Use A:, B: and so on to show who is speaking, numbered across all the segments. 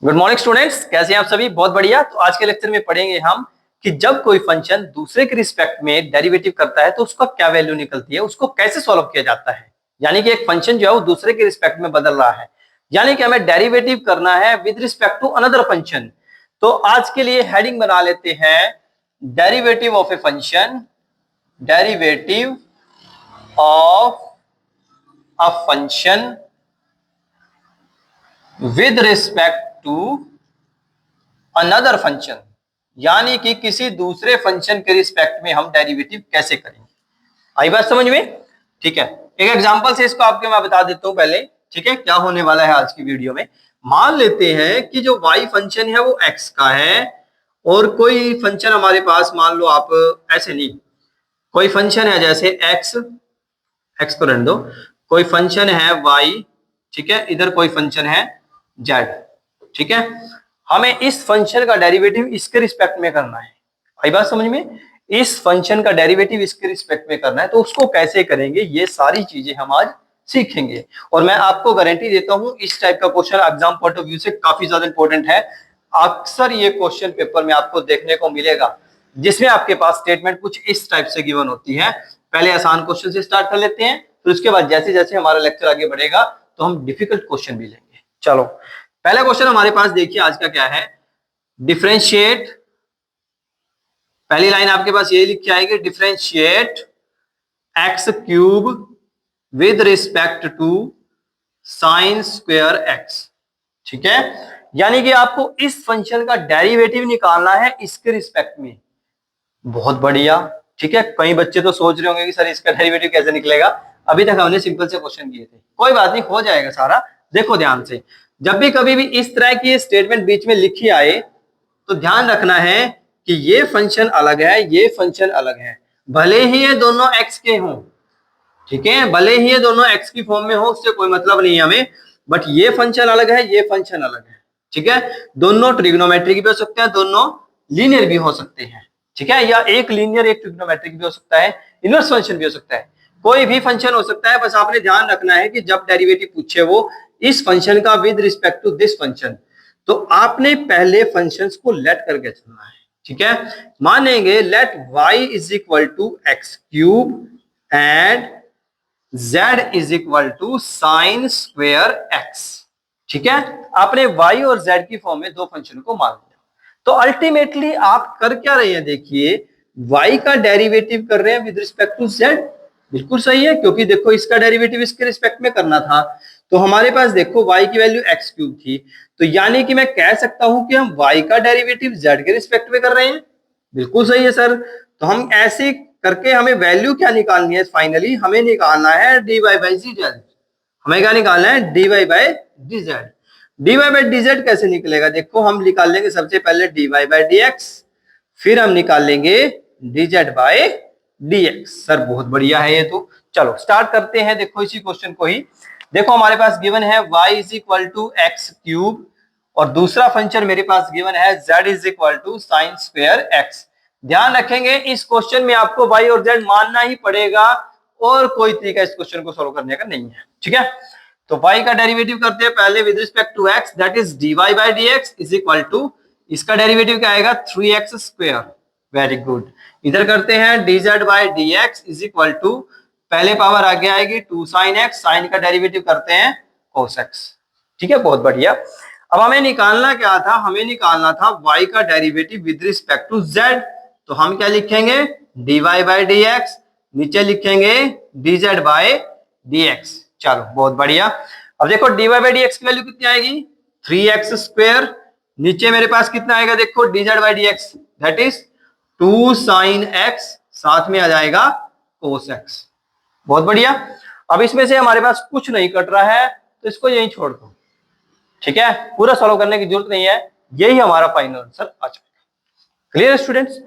A: Good morning students, कैसे हैं आप सभी। बहुत बढ़िया। तो आज के लेक्चर में पढ़ेंगे हम कि जब कोई फंक्शन दूसरे के रिस्पेक्ट में डेरिवेटिव करता है तो उसका क्या वैल्यू निकलती है, उसको कैसे सॉल्व किया जाता है। यानी कि एक फंक्शन जो है वो दूसरे के रिस्पेक्ट में बदल रहा है, यानी कि हमें डेरिवेटिव करना है with respect to another function. तो आज के लिए हेडिंग बना लेते हैं derivative of a function, derivative of a function with respect to another function, यानी कि किसी दूसरे फंक्शन के रिस्पेक्ट में हम डेरिवेटिव कैसे करेंगे। आई बात समझ में? ठीक है, एक एग्जांपल से इसको आपके मैं बता देता हूं पहले। ठीक है, क्या होने वाला है आज की वीडियो में। मान लेते हैं कि जो y फंक्शन है वो x का है और कोई फंक्शन हमारे पास, मान लो आप ऐसे नहीं, कोई फंक्शन है जैसे x को रहने दो, कोई फंक्शन है y, ठीक है, इधर कोई फंक्शन है z। ठीक है, हमें इस फंक्शन का डेरिवेटिव इसके रिस्पेक्ट में करना है। आई बात समझ में? इस फंक्शन का डेरिवेटिव इसके रिस्पेक्ट में करना है, तो उसको कैसे करेंगे ये सारी चीजें हम आज सीखेंगे। और मैं आपको गारंटी देता हूं इस टाइप का question exam point of view से काफी ज्यादा इंपॉर्टेंट है। अक्सर ये क्वेश्चन पेपर में आपको देखने को मिलेगा जिसमें आपके पास स्टेटमेंट कुछ इस टाइप से गिवन होती है। पहले आसान क्वेश्चन से स्टार्ट कर लेते हैं, फिर उसके बाद जैसे जैसे हमारा लेक्चर आगे बढ़ेगा तो हम डिफिकल्ट क्वेश्चन भी लेंगे। चलो, पहला क्वेश्चन हमारे पास देखिए आज का क्या है। डिफरेंशिएट, पहली लाइन आपके पास यही लिख के आएगी, differentiate x cube with respect to sine square x. ठीक है, यानी कि आपको इस फंक्शन का डेरिवेटिव निकालना है इसके रिस्पेक्ट में। बहुत बढ़िया। ठीक है, कई बच्चे तो सोच रहे होंगे कि सर इसका डेरिवेटिव कैसे निकलेगा। अभी तक हमने सिंपल से क्वेश्चन किए थे, कोई बात नहीं, हो जाएगा सारा। देखो ध्यान से, जब भी कभी भी इस तरह की स्टेटमेंट बीच में लिखी आए तो ध्यान रखना है कि ये फंक्शन अलग है, ये फंक्शन अलग है, भले ही ये दोनों एक्स के हों। ठीक है, भले ही ये दोनों एक्स की फॉर्म में हो, उससे कोई मतलब नहीं है हमें, बट ये फंक्शन अलग है, ये फंक्शन अलग है। ठीक है, दोनों ट्रिग्नोमेट्रिक भी हो सकते हैं, दोनों लीनियर भी हो सकते हैं। ठीक है, या एक लीनियर एक ट्रिग्नोमेट्रिक भी हो सकता है, इनवर्स फंक्शन भी हो सकता है, कोई भी फंक्शन हो सकता है। बस आपने ध्यान रखना है कि जब डेरिवेटिव पूछे वो इस फंक्शन का with respect to this function, तो आपने पहले फंक्शंस को लेट करके चलना है। ठीक है, मानेंगे let y is equal to x cube and z is equal to sine square x। ठीक है, आपने y और z की फॉर्म में दो फंक्शन को मान लिया, तो अल्टीमेटली आप कर क्या रहे हैं, देखिए y का डेरिवेटिव कर रहे हैं विद रिस्पेक्ट टू z। बिल्कुल सही है, क्योंकि देखो इसका डेरिवेटिव इसके रिस्पेक्ट में करना था, तो हमारे पास देखो y की वैल्यू x क्यूब थी, तो यानी कि मैं कह सकता हूं कि हम y का डेरिवेटिव z के रिस्पेक्ट में कर रहे हैं। बिल्कुल सही है सर। तो हम ऐसे करके हमें वैल्यू क्या निकालनी है, फाइनली हमें निकालना है dy बाई dz। हमें क्या निकालना है, dy by dz। dy by dz कैसे निकलेगा, देखो हम निकाल लेंगे सबसे पहले dy बाई dx, फिर हम निकाल लेंगे dz बाई dx। सर बहुत बढ़िया है ये तो। चलो स्टार्ट करते हैं, देखो इसी क्वेश्चन को ही। देखो हमारे पास गिवन है y is equal to x cube और दूसरा फंक्शन मेरे पास गिवन है z is equal to sine square x. ध्यान रखेंगे इस क्वेश्चन में आपको y और z मानना ही पड़ेगा और कोई तरीका इस क्वेश्चन को सॉल्व करने का नहीं है। ठीक है, तो y का डेरिवेटिव करते हैं पहले with respect to x, that is dy by dx is equal to, इसका डेरिवेटिव क्या आएगा 3x स्क्वायर। Very good. इधर करते हैं dz by dx is equal to, पहले पावर आगे आएगी 2 sin x, साइन का डेरिवेटिव करते हैं cos x। ठीक है, बहुत बढ़िया। अब हमें निकालना क्या था, हमें निकालना था y का derivative with respect to z, तो हम क्या लिखेंगे dy बाई dx, नीचे लिखेंगे dz बाई dx। चलो बहुत बढ़िया। अब देखो dy बाई dx की वैल्यू कितनी आएगी 3x स्क्वायर, नीचे मेरे पास कितना आएगा देखो dz by dx, that is 2 sin x, साथ में आ जाएगा cos x। बहुत बढ़िया। अब इसमें से हमारे पास कुछ नहीं कट रहा है तो इसको यहीं छोड़ दो। ठीक है, पूरा सॉल्व करने की जरूरत नहीं है, यही हमारा फाइनल आंसर आ जाएगा। Clear students?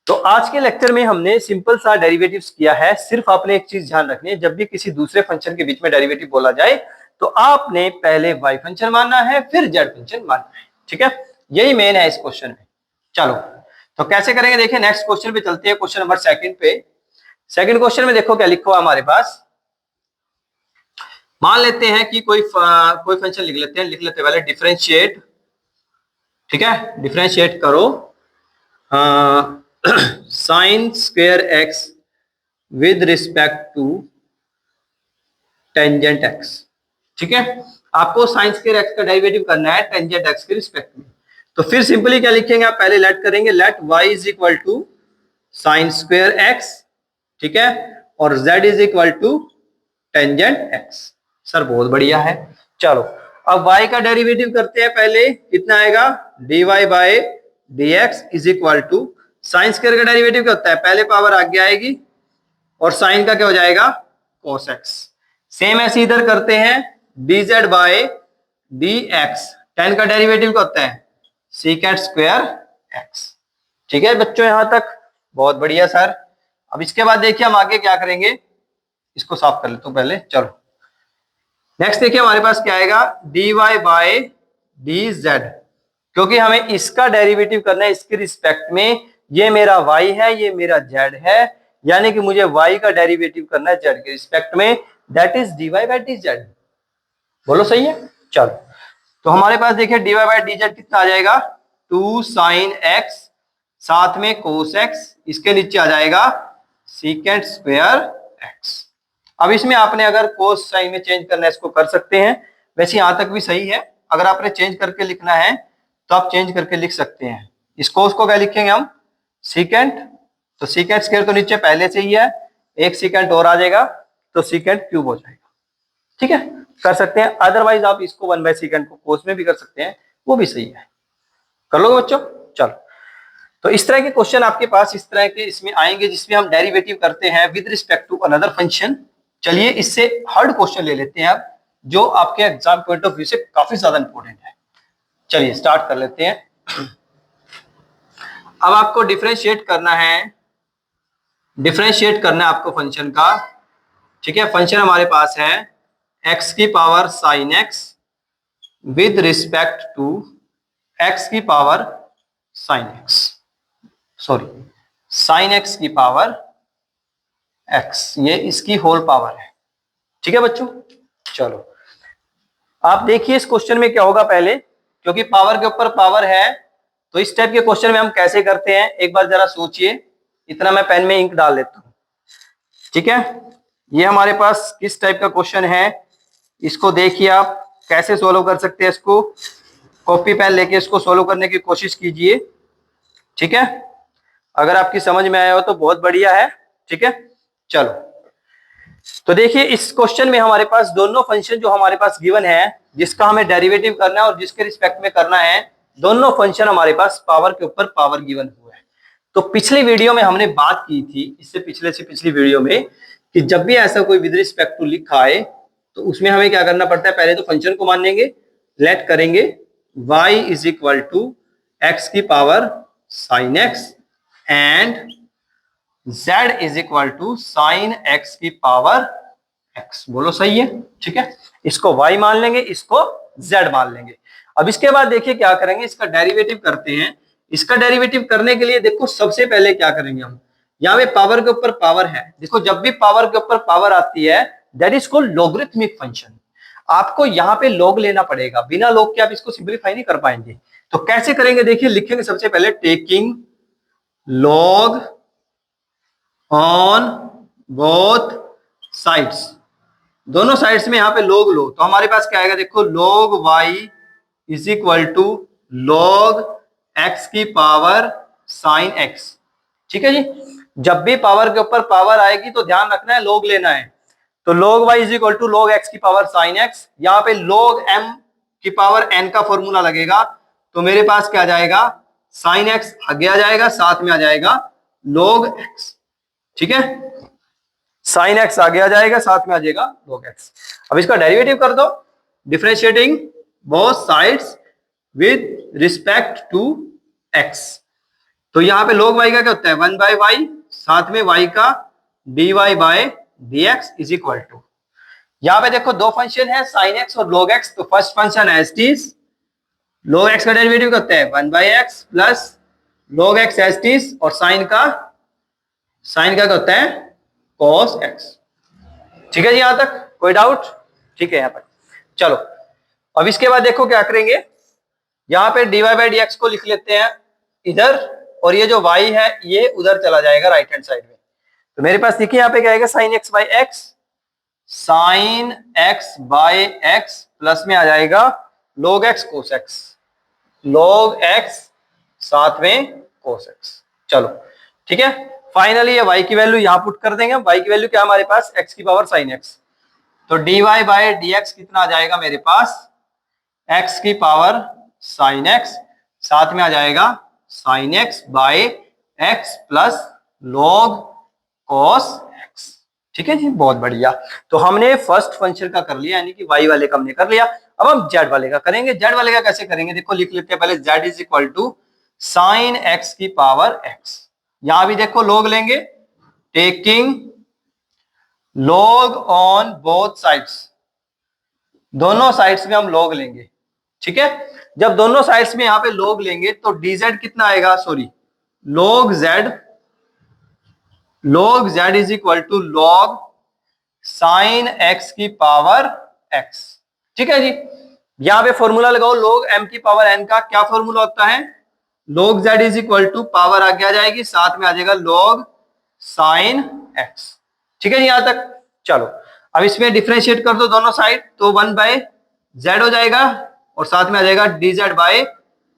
A: तो आज के लेक्चर में हमने सिंपल सा डेरिवेटिव्स किया है। सिर्फ आपने एक चीज ध्यान रखनी है, जब भी किसी दूसरे फंक्शन के बीच में डेरिवेटिव बोला जाए तो आपने पहले y फंक्शन मानना है फिर z फंक्शन मानना है। ठीक है, यही मेन है इस क्वेश्चन में। चलो तो कैसे करेंगे, देखिए नेक्स्ट क्वेश्चन पे चलते हैं, क्वेश्चन नंबर 2 पे। सेकंड क्वेश्चन में देखो क्या लिखा हुआ हमारे पास। मान लेते हैं कि कोई फंक्शन लिख लेते हैं पहले, डिफरेंशिएट ठीक है, डिफरेंशिएट करो sine square x with respect to tangent x. ठीक है, आपको साइन स्क्वायर एक्स का डेरिवेटिव करना है टेंजेंट एक्स के रिस्पेक्ट में। तो फिर सिंपली क्या लिखेंगे आप, पहले लेट करेंगे, let y is equal to sine square x, ठीक है, और z is equal to tangent x. Sir बहुत बढ़िया है, चलो अब y का डेरिवेटिव करते हैं। पहले कितना आएगा, dy by dx is equal to sine square का डेरिवेटिव क्या होता है, पहले पावर आगे आएगी और साइन का क्या हो जाएगा cos x। सेम ऐसे इधर करते हैं, dz बाय dx, tan का डेरिवेटिव क्या होता है सीकेंट स्क्वायर x। ठीक है बच्चों, यहां तक बहुत बढ़िया सर। अब इसके बाद देखिए हम आगे क्या करेंगे, इसको साफ कर लेते हूं पहले। चलो नेक्स्ट देखिए हमारे पास क्या आएगा, dy बाय dz, क्योंकि हमें इसका डेरिवेटिव करना है इसके रिस्पेक्ट में। ये मेरा y है, ये मेरा z है, यानी कि मुझे y का डेरिवेटिव करना है z के रिस्पेक्ट में, that is dy by dz। बोलो सही है। चलो तो हमारे पास देखिए dy बाय dz कितना आ जाएगा, 2 sin x साथ में cos x, इसके नीचे आ जाएगा सीकेंट स्क्वायर x। अब इसमें आपने अगर cos साइन में चेंज करना है इसको कर सकते हैं, वैसे यहां तक भी सही है। अगर आपने चेंज करके लिखना है तो आप चेंज करके लिख सकते हैं। इस cos को क्या लिखेंगे हम, सीकेंट, तो सीकेंट स्क्वायर तो नीचे पहले से ही है, एक सीकेंट और आ जाएगा तो सीकेंट क्यूब हो जाएगा। ठीक है, कर सकते हैं। अदरवाइज आप इसको 1 बाय सीकेंट को कोस में भी कर सकते हैं, वो भी सही है। कर लोगे बच्चों। चलो तो इस तरह के क्वेश्चन आपके पास इस तरह के इसमें आएंगे जिसमें हम डेरिवेटिव करते हैं with respect to another function. चलिए इससे हार्ड क्वेश्चन ले लेते हैं अब, जो आपके एग्जाम पॉइंट ऑफ व्यू से काफी ज्यादा इंपॉर्टेंट है। चलिए स्टार्ट कर लेते हैं। अब आपको डिफरेंशिएट करना है, आपको फंक्शन का। ठीक है, फंक्शन हमारे पास है x की power sine x with respect to x की power sine x, sorry sine x की पावर x, ये इसकी होल पावर है। ठीक है बच्चों। चलो आप देखिए इस क्वेश्चन में क्या होगा पहले, क्योंकि पावर के ऊपर पावर है तो इस टाइप के क्वेश्चन में हम कैसे करते हैं एक बार जरा सोचिए। इतना मैं पेन में इंक डाल लेता हूं। ठीक है, ये हमारे पास किस टाइप का क्वेश्चन है, इसको देखिए आप कैसे सोल्व कर सकते हैं। इसको कॉपी पेन लेके इसको सोल्व करने की कोशिश कीजिए। ठीक है, अगर आपकी समझ में आया हो तो बहुत बढ़िया है। ठीक है, चलो तो देखिए इस क्वेश्चन में हमारे पास दोनों फंक्शन जो हमारे पास गिवन है, जिसका हमें डेरिवेटिव करना है और जिसके रिस्पेक्ट में करना है, दोनों फंक्शन हमारे पास पावर के ऊपर पावर गिवन हुआ है। तो पिछली वीडियो में हमने बात की थी, इससे पिछली वीडियो में, कि जब भी ऐसा कोई विद रिस्पेक्ट टू लिखा आए तो उसमें हमें क्या करना पड़ता है, पहले तो फंक्शन को मान लेंगे, लेट करेंगे y is equal to x की power sine x and z is equal to sine x की पावर x। बोलो सही है। ठीक है, इसको y मान लेंगे, इसको z मान लेंगे। अब इसके बाद देखिए क्या करेंगे, इसका डेरिवेटिव करते हैं। इसका डेरिवेटिव करने के लिए देखो सबसे पहले क्या करेंगे हम, यहाँ पे पावर के ऊपर पावर है। देखो जब भी पावर के ऊपर पावर आती है that is called logarithmic function. आपको यहाँ पे लॉग लेना पड़ेगा, बिना लॉग के आप इसको सिंपलीफाई नहीं कर पाएंगे। तो कैसे करेंगे देखिए, लिखेंगे सबसे पहले taking log on both sides, दोनों साइड्स में यहाँ पे लॉग लो तो हमारे पास क्या आएगा, देखो log y is equal to log x की पावर साइन x। ठीक है जी, जब भी पावर के ऊपर पावर आएगी तो ध्यान रखना है लॉग लेना है। तो log y is equal to log x की पावर साइन x, यहाँ पे log m की पावर n का फॉर्मूला लगेगा तो मेरे पास क्या आ जाएगा, साइन x आगे आ जाएगा, साथ में आ जाएगा log x। ठीक है, साइन x आगे आ जाएगा, साथ में आ जाएगा log x। अब इसका डेरिवेटिव कर दो, differentiating both sides with respect to x। तो यहाँ पे log y का क्या होता है, 1 बाय y, साथ में y का dy by dx is equal to, यहाँ पे देखो दो फंक्शन है साइन x और log x। तो first function as it is, log x का डेरिवेटिव क्या होता है 1 by x plus log x as it is, और साइन का क्या होता है cos x। ठीक है जी, यहां तक कोई डाउट। ठीक है यहाँ पर। चलो अब इसके बाद देखो क्या करेंगे, यहाँ पे dy बाई डी एक्स को लिख लेते हैं इधर, और ये जो y है ये उधर चला जाएगा राइट हैंड साइड में। तो मेरे पास देखिए यहाँ पे क्या आएगा, sine x by x, sine x by x plus में आ जाएगा log x cos x, log x साथ में cos x। चलो ठीक है, फाइनली ये y की वैल्यू यहां पुट कर देंगे। y की वैल्यू क्या हमारे पास, x की पावर sin x, तो dy बाई dx कितना आ जाएगा मेरे पास, x की पावर sin x, साथ में आ जाएगा sin x by x plus log cos x। ठीक है जी, बहुत बढ़िया। तो हमने फर्स्ट फंक्शन का कर लिया, यानी कि y वाले का हमने कर लिया। अब हम z वाले का करेंगे। z वाले का कैसे करेंगे, देखो लिख लेते हैं पहले, z is equal to sine x की पावर x। यहां भी देखो log लेंगे, taking log on both sides, दोनों साइड्स में हम log लेंगे। ठीक है, जब दोनों साइड्स में यहां पे log लेंगे तो dz कितना आएगा, sorry log z is equal to log sine x की पावर x। ठीक है जी, यहां पे फॉर्मूला लगाओ, log m की पावर n का क्या फॉर्मूला होता है, log z is equal to power आगे आ जाएगी, साथ में आ जाएगा log साइन x। ठीक है जी यहां तक। चलो अब इसमें डिफरेंशिएट कर दो दोनों साइड, तो 1 बाय z हो जाएगा और साथ में आ जाएगा dz by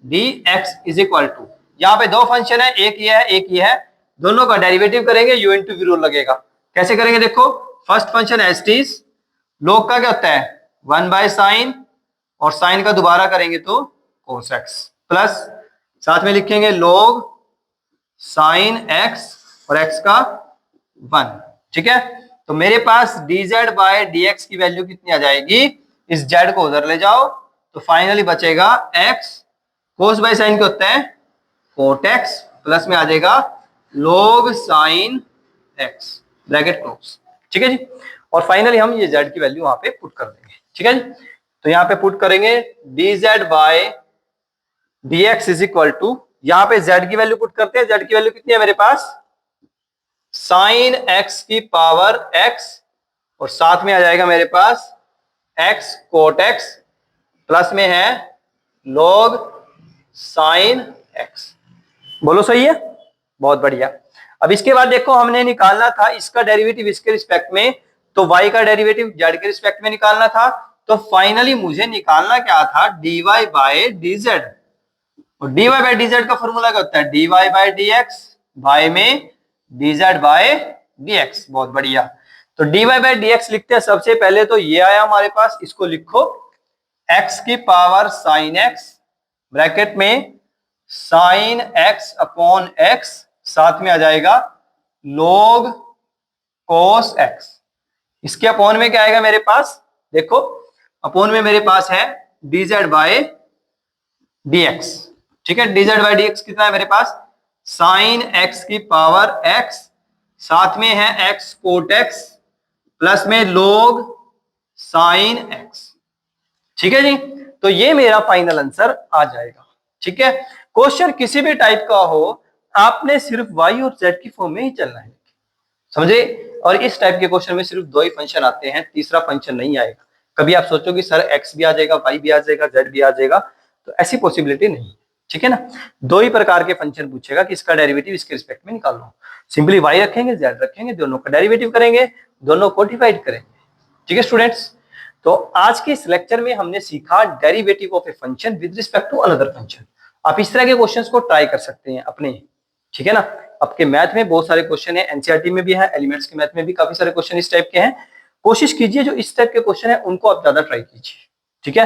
A: dx is equal to, यहाँ पे दो फंक्शन है, एक ये है एक ये है, दोनों का डेरिवेटिव करेंगे, u इंटू v रूल लगेगा। कैसे करेंगे, देखो first function as it is, log का क्या होता है 1 बाय साइन, और साइन का दोबारा करेंगे तो cos x, प्लस साथ में लिखेंगे log साइन x और x का 1। ठीक है, तो मेरे पास dz बाय dx की वैल्यू कितनी आ जाएगी, इस z को उधर ले जाओ तो फाइनली बचेगा x, cos बाय साइन क्या होता है cot x, प्लस में आ जाएगा log sine x, bracket close. ठीक है जी, और फाइनली हम ये z की वैल्यू वहां पे पुट कर देंगे। ठीक है जी, तो यहाँ पे पुट करेंगे dz by dx is equal to, यहाँ पे z की वैल्यू पुट करते हैं, z की वैल्यू कितनी है मेरे पास, साइन x की पावर x, और साथ में आ जाएगा मेरे पास x कोट x, प्लस में है log साइन x। बोलो सही है, बहुत बढ़िया। अब इसके बाद देखो हमने निकालना था इसका डेरिवेटिव इसके रिस्पेक्ट में, तो y का डेरिवेटिव z के रिस्पेक्ट में निकालना था, तो फाइनली मुझे निकालना क्या था, dy बाय dz, और dy बाय dz का फॉर्मूला क्या होता है, dy बाय dx बाय में dz बाय dx। बहुत बढ़िया, तो dy बाय dx लिखते हैं। सबसे पहले तो ये आया हमारे पास, इसको लिखो x की पावर साइन x, ब्रैकेट में साइन x अपॉन x, साथ में आ जाएगा log cos x। इसके अपॉन में क्या आएगा मेरे पास, देखो अपॉन में मेरे पास है dz बाय dx। ठीक है, dz बाय dx कितना है मेरे पास, साइन x की पावर x, साथ में है x कोट x, प्लस में log साइन x। ठीक है जी, तो ये मेरा फाइनल आंसर आ जाएगा। ठीक है, क्वेश्चन किसी भी टाइप का हो, आपने सिर्फ y और z की फॉर्म में ही चलना है, समझे। और इस टाइप के क्वेश्चन में सिर्फ दो ही फंक्शन आते हैं, तीसरा फंक्शन नहीं आएगा। कभी आप सोचो कि सर x भी आ जाएगा, y भी आ जाएगा, z भी आ जाएगा, तो ऐसी पॉसिबिलिटी नहीं। ठीक है ना, दो ही प्रकार के फंक्शन पूछेगा कि इसका डेरिवेटिव इसके रिस्पेक्ट में निकाल लो, सिंपली y रखेंगे z रखेंगे, दोनों का डेरिवेटिव करेंगे, दोनों को डिवाइड करेंगे। ठीक है स्टूडेंट्स, तो आज के इस लेक्चर में हमने सीखा derivative of a function with respect to another function. आप इस तरह के क्वेश्चंस को ट्राई कर सकते हैं अपने, ठीक है ना। आपके मैथ में बहुत सारे क्वेश्चन है, एनसीईआरटी में भी है, एलिमेंट्स के मैथ में भी काफी सारे क्वेश्चन इस टाइप के हैं। कोशिश कीजिए जो इस टाइप के क्वेश्चन है उनको आप ज्यादा ट्राई कीजिए, ठीक है,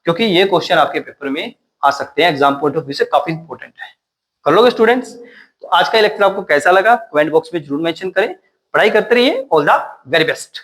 A: क्योंकि ये क्वेश्चन आपके पेपर में आ सकते हैं, एग्जाम पॉइंट ऑफ व्यू से काफी इंपॉर्टेंट है। कर लोगे स्टूडेंट्स। तो आज का लेक्चर आपको कैसा लगा कमेंट बॉक्स में जरूर मेंशन करें। पढ़ाई करते रहिए, ऑल द वेरी बेस्ट।